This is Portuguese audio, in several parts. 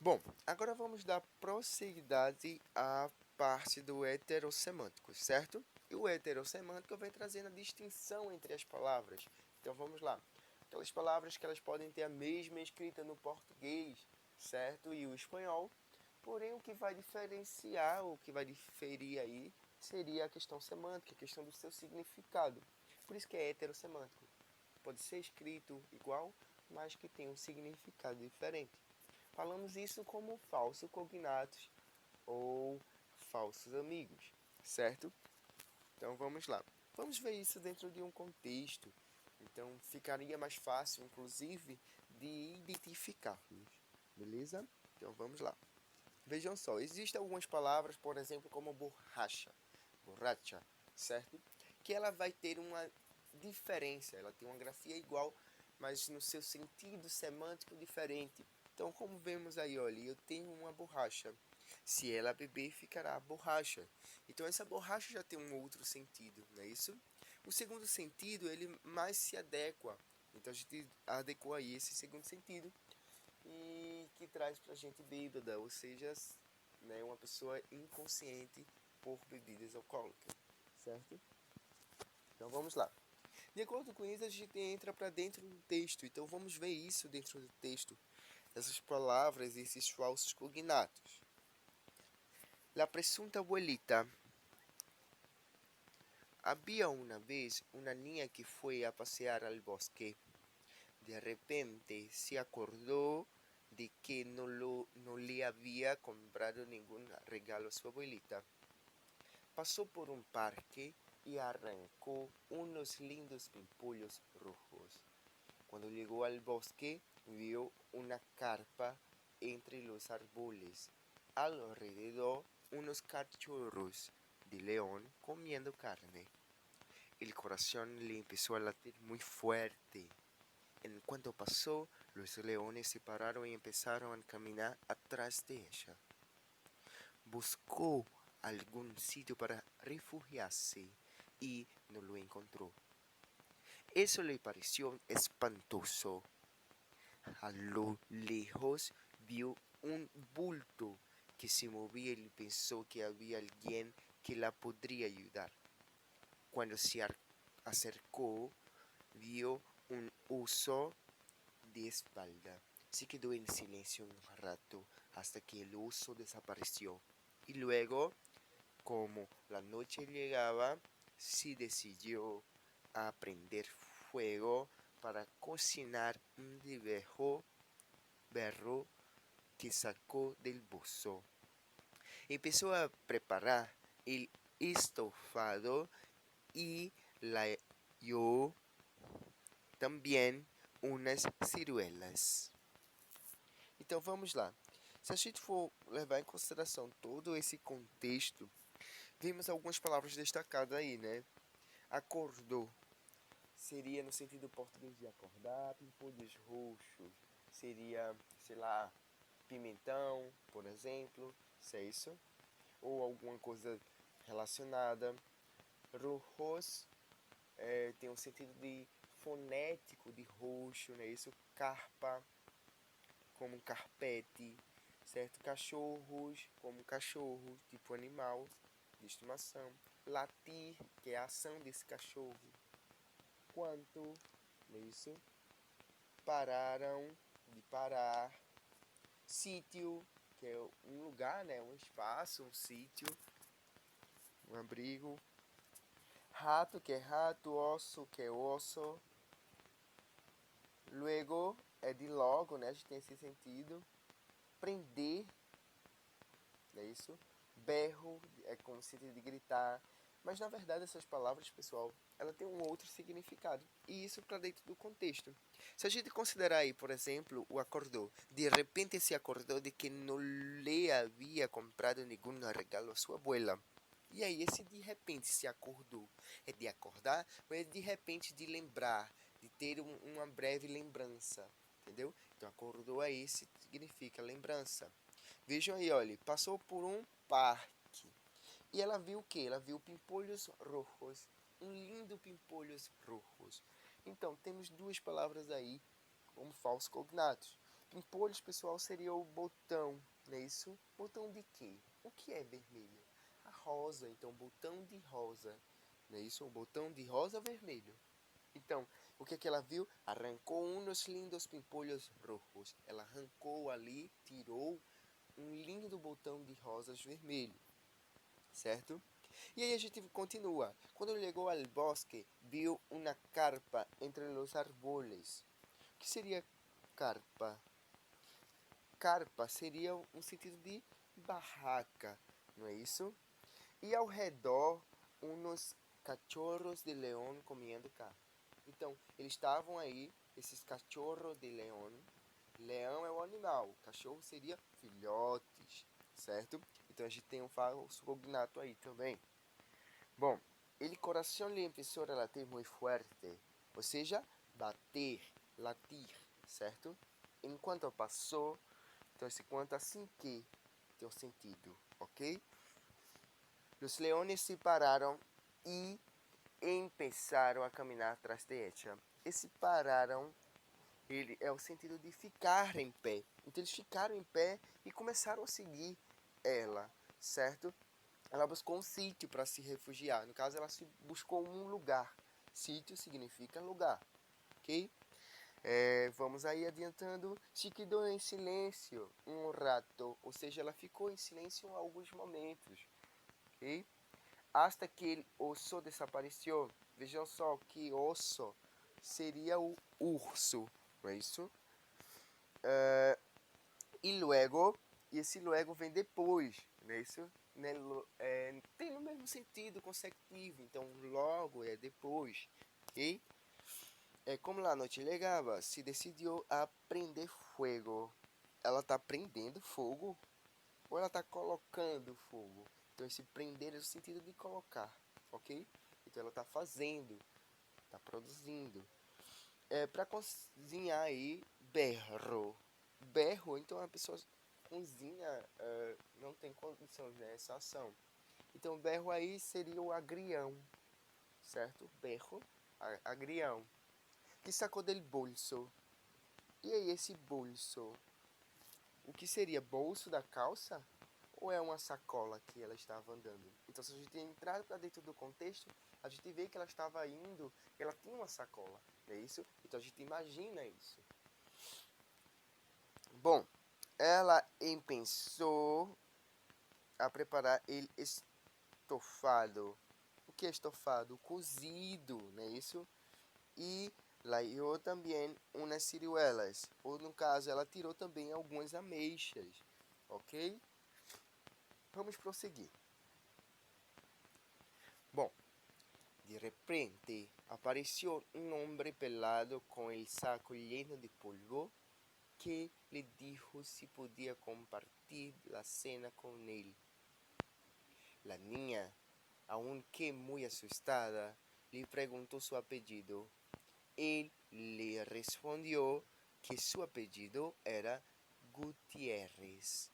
Bom, agora vamos dar prosseguidade à parte do heterossemântico, certo? E o heterossemântico vem trazendo a distinção entre as palavras. Então vamos lá. Aquelas palavras que elas podem ter a mesma escrita no português, certo? E o espanhol. Porém, o que vai diferenciar, o que vai diferir aí, seria a questão semântica, a questão do seu significado. Por isso que é heterossemântico. Pode ser escrito igual, mas que tem um significado diferente. Falamos isso como falsos cognatos ou falsos amigos, certo? Então vamos lá. Vamos ver isso dentro de um contexto. Então ficaria mais fácil, inclusive, de identificarmos, beleza? Então vamos lá. Vejam só, existem algumas palavras, por exemplo, como borracha, borracha, certo? Que ela vai ter uma diferença, ela tem uma grafia igual, mas no seu sentido semântico diferente. Então, como vemos aí, olha, eu tenho uma borracha. Se ela beber, ficará borracha. Então, essa borracha já tem um outro sentido, não é isso? O segundo sentido, ele mais se adequa. Então, a gente adequou aí esse segundo sentido e que traz pra gente bêbada, ou seja, né, uma pessoa inconsciente por bebidas alcoólicas, certo? Então vamos lá. De acordo com isso, a gente entra para dentro do texto. Então vamos ver isso dentro do texto. Essas palavras, esses falsos cognatos. La presunta abuelita. Había una vez una niña que fue a pasear al bosque. De repente se acordó de que no le había comprado ningún regalo a su abuelita. Pasó por un parque y arrancó unos lindos pimpollos rojos. Cuando llegó al bosque, vio una carpa entre los árboles. Alrededor, unos cachorros de león comiendo carne. El corazón le empezó a latir muy fuerte. En cuanto pasó, los leones se pararon y empezaron a caminar atrás de ella. Buscó algún sitio para refugiarse y no lo encontró. Eso le pareció espantoso. A lo lejos vio un bulto que se movía y pensó que había alguien que la podría ayudar. Cuando se acercó, vio un oso de espalda. Se quedó en silencio un rato hasta que el oso desapareció. Y luego, como la noche llegaba, se decidió a prender fuego para cocinar un viejo berro que sacó del pozo. Empezó a preparar el estofado y la dio também umas ciruelas. Então vamos lá. Se a gente for levar em consideração todo esse contexto, vemos algumas palavras destacadas aí, né? Acordou seria no sentido português de acordar, pimpolhos roxos seria, sei lá, pimentão, por exemplo, se é isso, ou alguma coisa relacionada. Rojos tem um sentido de fonético de roxo, né? Isso, carpa, como carpete, certo? Cachorros, como cachorro, tipo animal de estimação. Latir, que é a ação desse cachorro. Quanto, não é isso? Pararam, de parar. Sítio, que é um lugar, né? Um espaço, um sítio, um abrigo. Rato, que é rato. Osso, que é osso. Luego é de logo, né? A gente tem esse sentido. Prender, não é isso? Berro é como sentido de gritar. Mas na verdade essas palavras, pessoal, ela tem um outro significado. E isso para dentro do contexto. Se a gente considerar aí, por exemplo, o acordou. De repente se acordou de que não lhe havia comprado nenhum regalo a sua abuela. E aí, esse de repente se acordou, é de acordar ou é de repente de lembrar, de ter uma breve lembrança, entendeu? Então, acordou aí significa lembrança. Vejam aí, olha, passou por um parque e ela viu o que? Ela viu pimpolhos rojos, um lindo pimpolhos rojos. Então, temos duas palavras aí como falsos cognatos. pimpolhos, pessoal, seria o botão, não é isso? Botão de quê? O que é vermelho? A rosa, então botão de rosa, não é isso? O botão de rosa vermelho. Então, o que ela viu? Arrancou uns lindos pimpolhos rojos. Ela arrancou ali, tirou um lindo botão de rosas vermelho, certo? E aí a gente continua. Quando chegou ao bosque, viu uma carpa entre os árboles. O que seria carpa? Carpa seria um sentido de barraca, não é isso? E ao redor, uns cachorros de leão comendo carne. Então, eles estavam aí, esses cachorros de leão. Leão é o animal, cachorro seria filhotes, certo? Então a gente tem um falso cognato aí também. Bom, el coração lhe começou a latir muito forte, ou seja, bater, latir, certo? Enquanto passou, então esse quanto assim que tem um sentido, ok? Os leões se pararam e começaram a caminhar atrás de ella. E se pararam, ele é o sentido de ficar em pé. Então eles ficaram em pé e começaram a seguir ela, certo? Ela buscou um sítio para se refugiar. No caso, ela se buscou um lugar. Sítio significa lugar, ok? Vamos aí adiantando. Se quedou em silêncio um rato, ou seja, ela ficou em silêncio em alguns momentos, ok? Hasta que o osso desapareceu. Vejam só que osso seria o urso, não é isso? E luego, e esse luego vem depois, não é isso? Tem no mesmo sentido consecutivo, então logo é depois, ok? Como a noite chegava, se decidiu a prender fogo. Ela está prendendo fogo ou ela está colocando fogo? Então esse prender é o sentido de colocar, ok? Então ela está fazendo, está produzindo. Para cozinhar aí, berro. Berro, então a pessoa cozinha, não tem condições, né? Essa ação. Então berro aí seria o agrião, certo? Berro, agrião. Que sacou del bolso. E aí esse bolso? O que seria? Bolso da calça? Ou é uma sacola que ela estava andando? Então, se a gente entrar para dentro do contexto, a gente vê que ela estava indo, ela tinha uma sacola, não é isso? Então, a gente imagina isso. Bom, ela pensou a preparar ele estofado. O que é estofado? Cozido, não é isso? E laiou também umas ciruelas, ou no caso, ela tirou também algumas ameixas, ok? Vamos prosseguir. Bom, de repente apareció un hombre pelado con el saco lleno de polvo que le dijo si podía compartir la cena con él. La niña, aunque muy asustada, le preguntó su apellido. Él le respondió que su apellido era Gutiérrez,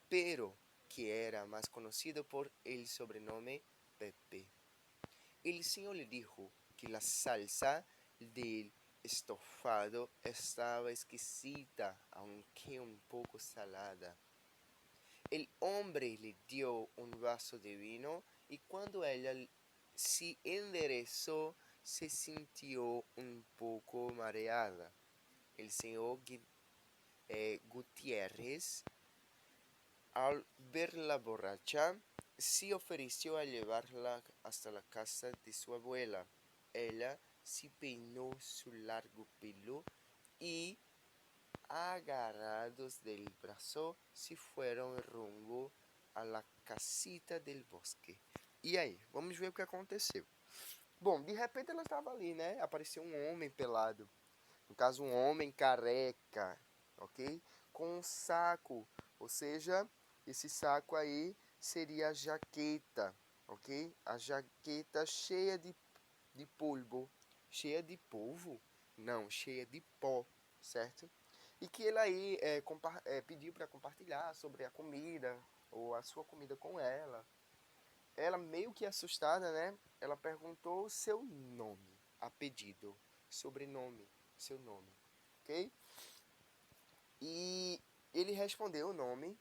pero que era más conocido por el sobrenombre Pepe. El señor le dijo que la salsa del estofado estaba exquisita, aunque un poco salada. El hombre le dio un vaso de vino y cuando ella se enderezó se sintió un poco mareada. El señor Gutiérrez, al verla borracha, se ofreció a llevarla hasta la casa de su abuela. Ella se peinó su largo pelo y, agarrados del brazo, se fueron rumbo a la casita del bosque. E aí, vamos ver o que aconteceu. Bom, de repente ela estava ali, né? Apareceu um homem pelado. No caso, um homem careca, ok? Com um saco, ou seja, esse saco aí seria a jaqueta, ok? A jaqueta cheia de polvo. Cheia de polvo? Não, cheia de pó, certo? E que ele aí pediu para compartilhar sobre a comida, ou a sua comida com ela. Ela meio que assustada, né? Ela perguntou o seu nome, a pedido, sobrenome, seu nome, ok? E ele respondeu o nome,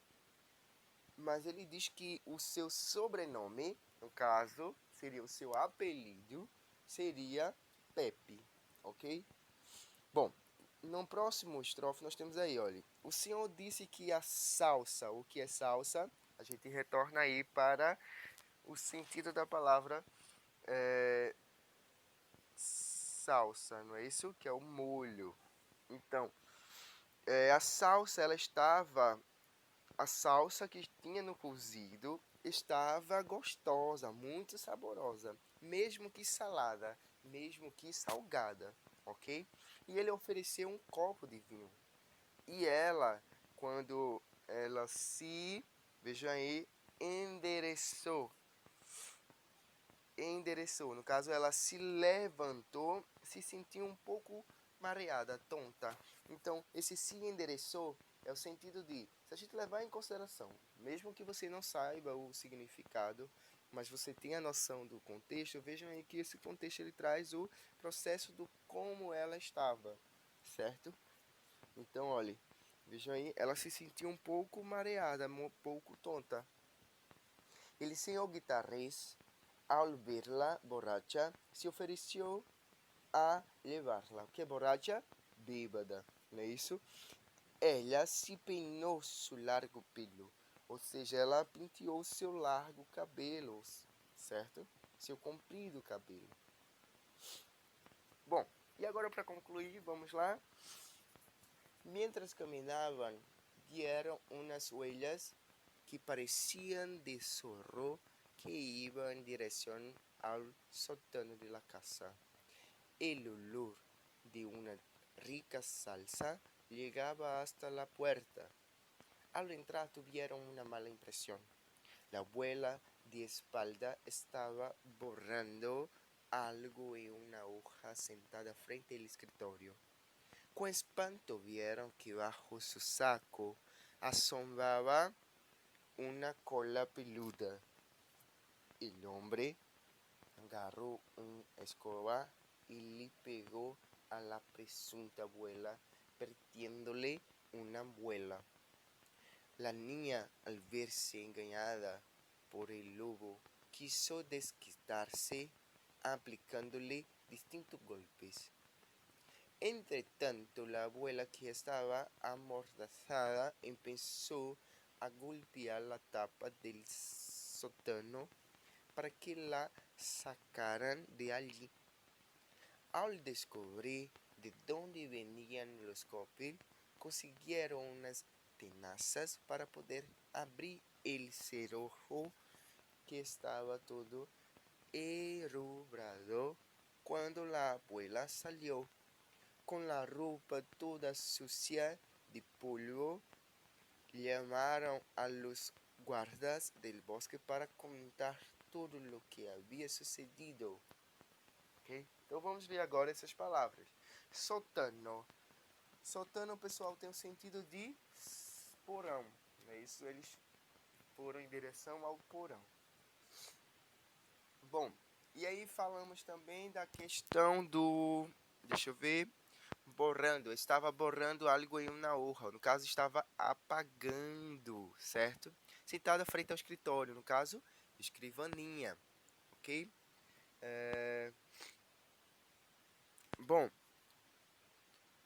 mas ele diz que o seu sobrenome, no caso, seria o seu apelido, seria Pepe, ok? Bom, no próximo estrofe nós temos aí, olha. O Senhor disse que a salsa, o que é salsa? A gente retorna aí para o sentido da palavra salsa, não é isso? Que é o molho. Então, a salsa, a salsa que tinha no cozido estava gostosa, muito saborosa, mesmo que salada, mesmo que salgada, ok? E ele ofereceu um copo de vinho. E ela, quando ela se, veja aí, endereçou, no caso ela se levantou, se sentiu um pouco mareada, tonta. Então, esse se endereçou é o sentido de, se a gente levar em consideração, mesmo que você não saiba o significado, mas você tenha a noção do contexto, vejam aí que esse contexto ele traz o processo do como ela estava, certo? Então, olhe, vejam aí, ela se sentiu um pouco mareada, um pouco tonta. El señor guitarrés, al verla borracha, se ofereceu a levarla. Que é borracha? Bêbada, não é isso? Ela se peinou seu largo pelo, ou seja, ela penteou seu largo cabelo, certo? Seu comprido cabelo. Bom, e agora para concluir, vamos lá. Mientras caminaban, vieron unas huellas que parecían de zorro que iba en dirección al sótano de la casa. El olor de una rica salsa llegaba hasta la puerta. Al entrar tuvieron una mala impresión. La abuela de espalda estaba borrando algo en una hoja sentada frente al escritorio. Con espanto vieron que bajo su saco asomaba una cola peluda. El hombre agarró una escoba y le pegó a la presunta abuela, partiéndole una muela. La niña, al verse engañada por el lobo, quiso desquitarse aplicándole distintos golpes. Entre tanto, la abuela, que estaba amordazada, empezó a golpear la tapa del sótano para que la sacaran de allí. Al descubrir de dónde venían los golpes, consiguieron unas tenazas para poder abrir el cerrojo, que estaba todo erubrado cuando la abuela salió. Con la ropa toda sucia de polvo, llamaron a los guardas del bosque para contar todo lo que havia sucedido. Ok? Então vamos ver agora essas palavras. Sótano. Sótano, pessoal, tem o sentido de porão. É isso, eles foram em direção ao porão. Bom, e aí falamos também da questão do... Deixa eu ver... Borrando, estava borrando algo em uma hoja, no caso estava apagando, certo? Sentada frente ao escritório, no caso, escrivaninha, ok? Bom,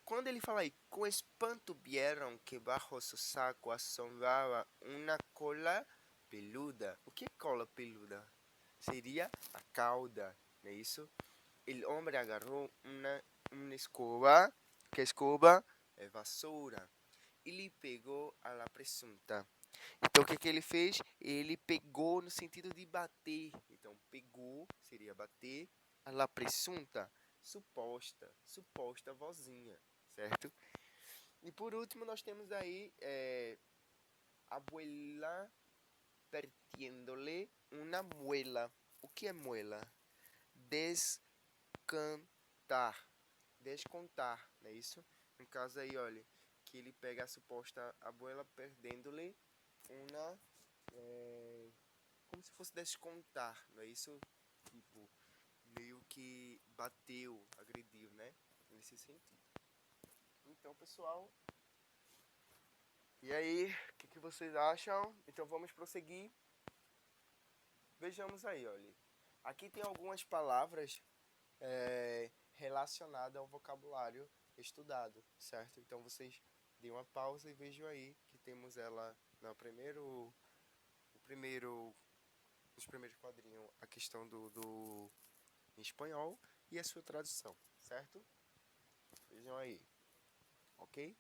quando ele fala aí, com espanto vieram que bajo su saco assombrava uma cola peluda. O que é cola peluda? Seria a cauda, não é isso? El hombre agarrou uma escoba, que escoba é vassoura, e lhe pegou a la presunta. Então o que ele fez? Ele pegou no sentido de bater. Então pegou seria bater, a la presunta, suposta vozinha, certo? E por último nós temos aí abuela partiéndole una muela. O que é muela? Descontar, não é isso? No caso aí, olha, que ele pega a suposta abuela perdendo-lhe uma, como se fosse descontar, não é isso? Tipo, meio que bateu, agrediu, né? Nesse sentido. Então, pessoal, E aí, o que vocês acham? Então vamos prosseguir. Vejamos aí, olha. Aqui tem algumas palavras relacionadas ao vocabulário estudado, certo? Então vocês deem uma pausa e vejam aí que temos ela no nos primeiros quadrinhos, a questão do em espanhol e a sua tradução, certo? Vejam aí, ok?